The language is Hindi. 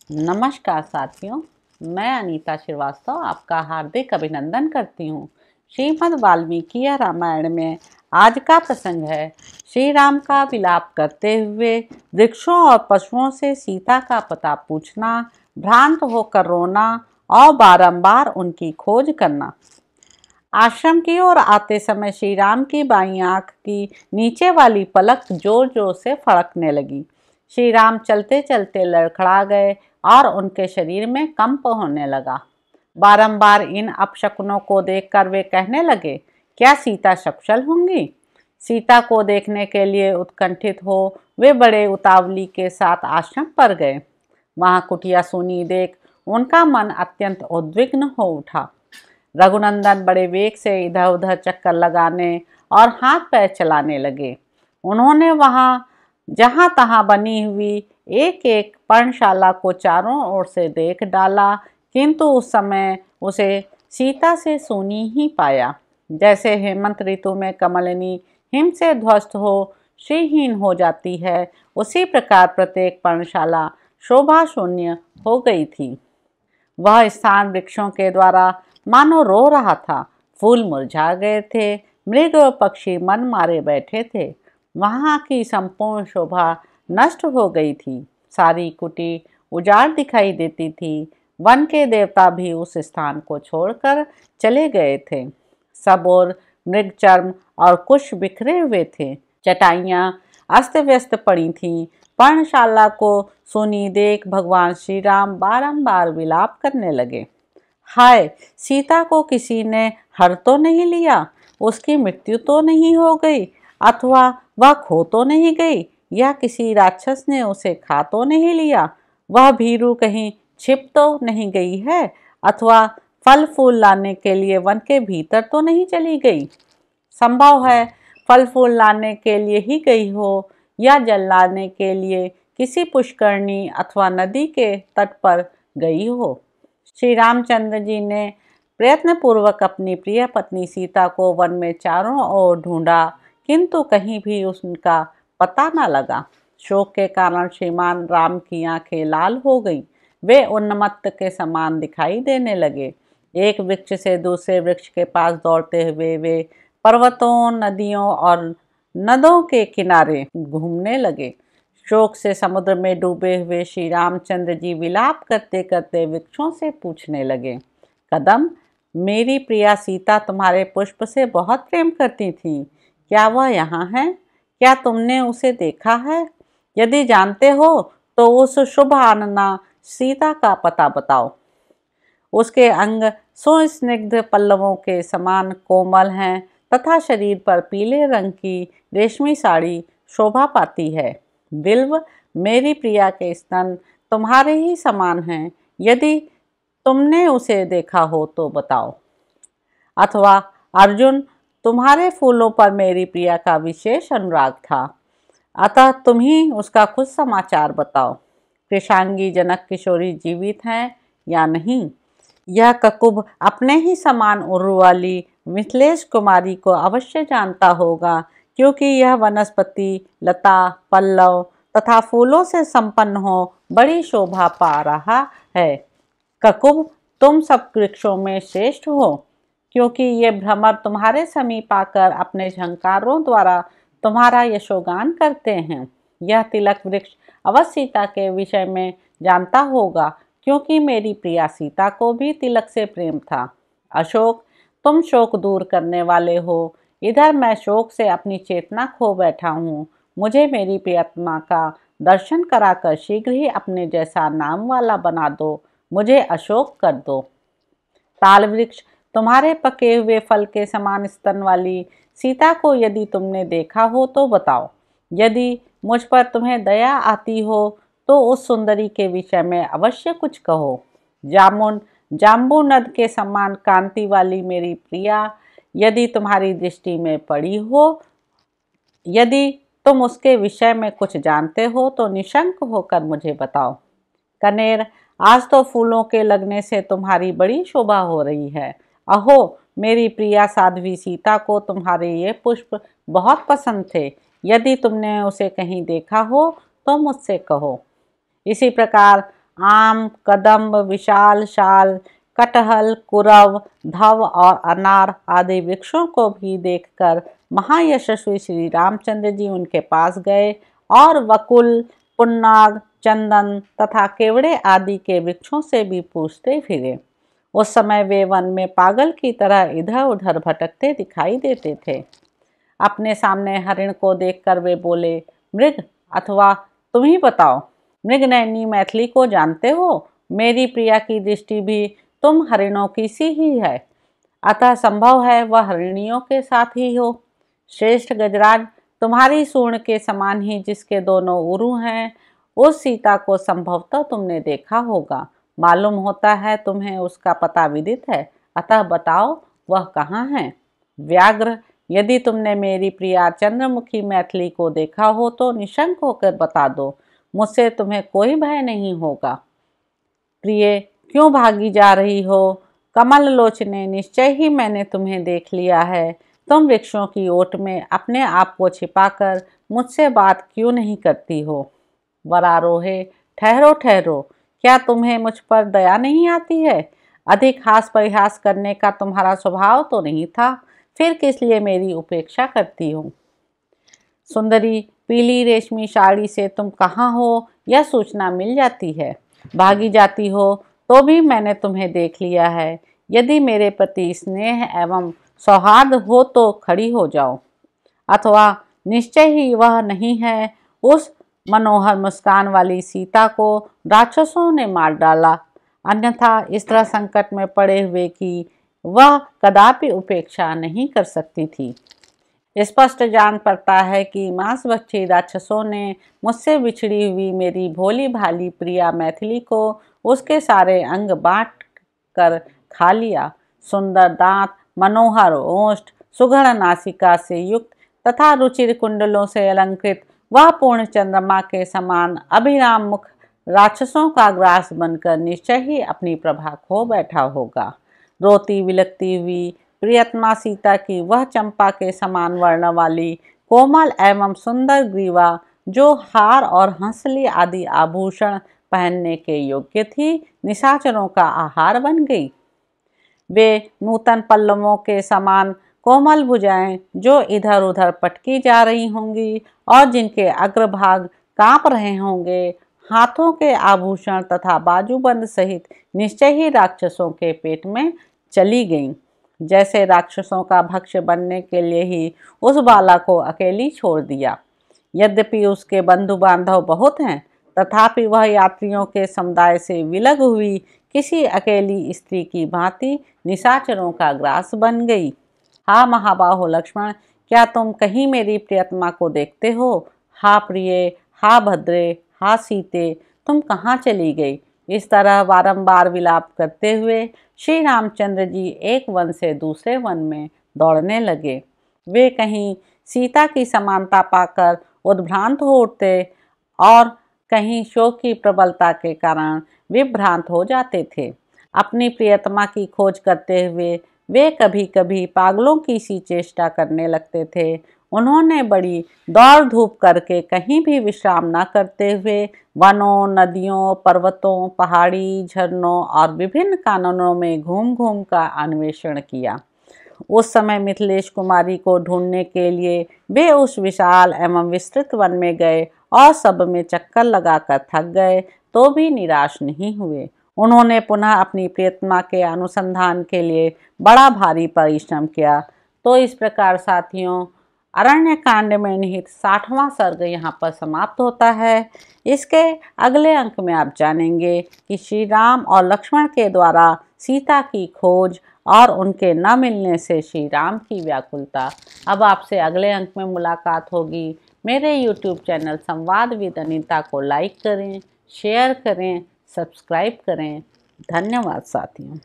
नमस्कार साथियों, मैं अनीता श्रीवास्तव आपका हार्दिक अभिनंदन करती हूँ। श्रीमद् वाल्मीकि रामायण में आज का प्रसंग है श्री राम का विलाप करते हुए वृक्षों और पशुओं से सीता का पता पूछना, भ्रांत होकर रोना और बारंबार उनकी खोज करना। आश्रम की ओर आते समय श्री राम की बाईं आंख की नीचे वाली पलक जोर जोर से फड़कने लगी। श्री राम चलते चलते लड़खड़ा गए और उनके शरीर में कंप होने लगा। बारंबार इन अपशकुनों को देखकर वे कहने लगे, क्या सीता सकुशल होंगी? सीता को देखने के लिए उत्कंठित हो वे बड़े उतावली के साथ आश्रम पर गए। वहां कुटिया सूनी देख उनका मन अत्यंत उद्विग्न हो उठा। रघुनंदन बड़े वेग से इधर उधर चक्कर लगाने और हाथ पैर चलाने लगे। उन्होंने वहां जहां तहां बनी हुई एक एक पर्णशाला को चारों ओर से देख डाला, किंतु उस समय उसे सीता से सूनी ही पाया। जैसे हेमंत ऋतु में कमलिनी हिम से ध्वस्त हो श्रीहीन हो जाती है, उसी प्रकार प्रत्येक पर्णशाला शोभा शून्य हो गई थी। वह स्थान वृक्षों के द्वारा मानो रो रहा था। फूल मुरझा गए थे, मृग और पक्षी मन मारे बैठे थे। वहां की संपूर्ण शोभा नष्ट हो गई थी। सारी कुटी उजाड़ दिखाई देती थी। वन के देवता भी उस स्थान को छोड़कर चले गए थे। सब और मृग चर्म और कुश बिखरे हुए थे। चटाइयाँ अस्त व्यस्त पड़ी थीं। पर्णशाला को सुनी देख भगवान श्री राम बारंबार विलाप करने लगे। हाय, सीता को किसी ने हर तो नहीं लिया, उसकी मृत्यु तो नहीं हो गई, अथवा वह खो तो नहीं गई, या किसी राक्षस ने उसे खा तो नहीं लिया, वह भीरू कहीं छिप तो नहीं गई है, अथवा फल फूल लाने के लिए वन के भीतर तो नहीं चली गई। संभव है फल फूल लाने के लिए ही गई हो, या जल लाने के लिए किसी पुष्करणी अथवा नदी के तट पर गई हो। श्री रामचंद्र जी ने प्रयत्नपूर्वक अपनी प्रिय पत्नी सीता को वन में चारों ओर ढूंढा, किंतु कहीं भी उनका पता न लगा। शोक के कारण श्रीमान राम की आंखें लाल हो गईं। वे उन्मत्त के समान दिखाई देने लगे। एक वृक्ष से दूसरे वृक्ष के पास दौड़ते हुए वे पर्वतों, नदियों और नदों के किनारे घूमने लगे। शोक से समुद्र में डूबे हुए श्री रामचंद्र जी विलाप करते करते वृक्षों से पूछने लगे, कदम, मेरी प्रिया सीता तुम्हारे पुष्प से बहुत प्रेम करती थी, क्या वह यहाँ है? क्या तुमने उसे देखा है? यदि जानते हो तो उस शुभ आनना सीता का पता बताओ। उसके अंग सुस्निग्ध पल्लवों के समान कोमल हैं तथा शरीर पर पीले रंग की रेशमी साड़ी शोभा पाती है। बिल्व, मेरी प्रिया के स्तन तुम्हारे ही समान हैं, यदि तुमने उसे देखा हो तो बताओ। अथवा अर्जुन, तुम्हारे फूलों पर मेरी प्रिया का विशेष अनुराग था, अतः तुम ही उसका कुछ समाचार बताओ। कृशांगी जनक किशोरी जीवित हैं या नहीं? यह ककुभ अपने ही समान उर्रू वाली मिथिलेश कुमारी को अवश्य जानता होगा, क्योंकि यह वनस्पति, लता, पल्लव तथा फूलों से संपन्न हो बड़ी शोभा पा रहा है। ककुभ, तुम सब वृक्षों में श्रेष्ठ हो, क्योंकि ये भ्रमर तुम्हारे समीप आकर अपने झंकारों द्वारा तुम्हारा यशोगान करते हैं। यह तिलक वृक्ष अवश्य सीता के विषय में जानता होगा, क्योंकि मेरी प्रिया सीता को भी तिलक से प्रेम था। अशोक, तुम शोक दूर करने वाले हो, इधर मैं शोक से अपनी चेतना खो बैठा हूँ। मुझे मेरी प्रियतमा का दर्शन कराकर शीघ्र ही अपने जैसा नाम वाला बना दो, मुझे अशोक कर दो। ताल वृक्ष, तुम्हारे पके हुए फल के समान स्तन वाली सीता को यदि तुमने देखा हो तो बताओ। यदि मुझ पर तुम्हें दया आती हो तो उस सुंदरी के विषय में अवश्य कुछ कहो। जामुन, जाम्बू नद के समान कांति वाली मेरी प्रिया यदि तुम्हारी दृष्टि में पड़ी हो, यदि तुम उसके विषय में कुछ जानते हो तो निशंक होकर मुझे बताओ। कनेर, आज तो फूलों के लगने से तुम्हारी बड़ी शोभा हो रही है। अहो, मेरी प्रिया साध्वी सीता को तुम्हारे ये पुष्प बहुत पसंद थे, यदि तुमने उसे कहीं देखा हो तो मुझसे कहो। इसी प्रकार आम, कदम्ब, विशाल शाल, कटहल, कुरव, धव और अनार आदि वृक्षों को भी देखकर महायशस्वी श्री रामचंद्र जी उनके पास गए और वकुल, पुन्नाग, चंदन तथा केवड़े आदि के वृक्षों से भी पूछते फिरे। उस समय वे वन में पागल की तरह इधर उधर भटकते दिखाई देते थे। अपने सामने हरिण को देखकर वे बोले, मृग अथवा तुम ही बताओ, मृगनयनी मैथिली को जानते हो? मेरी प्रिया की दृष्टि भी तुम हरिणों की सी ही है, अतः संभव है वह हरिणियों के साथ ही हो। श्रेष्ठ गजराज, तुम्हारी सूर्ण के समान ही जिसके दोनों उरु हैं, उस सीता को संभवतः तुमने देखा होगा। मालूम होता है तुम्हें उसका पता विदित है, अतः बताओ वह कहाँ है। व्याघ्र, यदि तुमने मेरी प्रिया चंद्रमुखी मैथिली को देखा हो तो निशंक होकर बता दो, मुझसे तुम्हें कोई भय नहीं होगा। प्रिय, क्यों भागी जा रही हो? कमल लोचने, निश्चय ही मैंने तुम्हें देख लिया है। तुम वृक्षों की ओट में अपने आप को छिपाकर मुझसे बात क्यों नहीं करती हो? वरारोहे, ठहरो ठहरो, क्या तुम्हें मुझ पर दया नहीं आती है? अधिक हास परिहास करने का तुम्हारा स्वभाव तो नहीं था, फिर किस लिए मेरी उपेक्षा करती हो? सुंदरी, पीली रेशमी साड़ी से तुम कहाँ हो यह सूचना मिल जाती है। भागी जाती हो तो भी मैंने तुम्हें देख लिया है। यदि मेरे प्रति स्नेह एवं सौहार्द हो तो खड़ी हो जाओ, अथवा निश्चय ही वह नहीं है। उस मनोहर मुस्कान वाली सीता को राक्षसों ने मार डाला, अन्यथा इस तरह संकट में पड़े हुए कि वह कदापि उपेक्षा नहीं कर सकती थी। स्पष्ट जान पड़ता है कि मांसभक्षी राक्षसों ने मुझसे बिछड़ी हुई मेरी भोली भाली प्रिया मैथिली को उसके सारे अंग बांट कर खा लिया। सुंदर दांत, मनोहर ओष्ठ, सुघड़ नासिका से युक्त तथा रुचिर कुंडलों से अलंकृत वह पूर्ण चंद्रमा के समान अभिराम मुख राक्षसों का ग्रास बनकर निश्चय ही अपनी प्रभा खो बैठा होगा। रोती विलकती हुई प्रियतमा सीता की वह चंपा के समान वर्ण वाली कोमल एवं सुंदर ग्रीवा, जो हार और हंसली आदि आभूषण पहनने के योग्य थी, निशाचरों का आहार बन गई। वे नूतन पल्लवों के समान कोमल भुजाएं जो इधर उधर पटकी जा रही होंगी और जिनके अग्रभाग कांप रहे होंगे, हाथों के आभूषण तथा बाजूबंद सहित निश्चय ही राक्षसों के पेट में चली गईं। जैसे राक्षसों का भक्ष्य बनने के लिए ही उस बाला को अकेली छोड़ दिया। यद्यपि उसके बंधु बांधव बहुत हैं, तथापि वह यात्रियों के समुदाय से विलग हुई किसी अकेली स्त्री की भांति निशाचरों का ग्रास बन गई। हा महाबाहो लक्ष्मण, क्या तुम कहीं मेरी प्रियतमा को देखते हो? हा प्रिय, हा भद्रे, हा सीते, तुम कहाँ चली गई? इस तरह बारंबार विलाप करते हुए श्री रामचंद्र जी एक वन से दूसरे वन में दौड़ने लगे। वे कहीं सीता की समानता पाकर उद्भ्रांत हो उठते और कहीं शोक की प्रबलता के कारण विभ्रांत हो जाते थे। अपनी प्रियतमा की खोज करते हुए वे कभी कभी पागलों की सी चेष्टा करने लगते थे। उन्होंने बड़ी दौड़ धूप करके कहीं भी विश्राम न करते हुए वनों, नदियों, पर्वतों, पहाड़ी, झरनों और विभिन्न काननों में घूम घूम का अन्वेषण किया। उस समय मिथिलेश कुमारी को ढूंढने के लिए वे उस विशाल एवं विस्तृत वन में गए और सब में चक्कर लगाकर थक गए तो भी निराश नहीं हुए। उन्होंने पुनः अपनी प्रियतमा के अनुसंधान के लिए बड़ा भारी परिश्रम किया। तो इस प्रकार साथियों, अरण्य कांड में निहित 60वां सर्ग यहाँ पर समाप्त होता है। इसके अगले अंक में आप जानेंगे कि श्री राम और लक्ष्मण के द्वारा सीता की खोज और उनके न मिलने से श्री राम की व्याकुलता। अब आपसे अगले अंक में मुलाकात होगी। मेरे YouTube चैनल संवाद विद अनीता को लाइक करें, शेयर करें, सब्सक्राइब करें। धन्यवाद साथियों।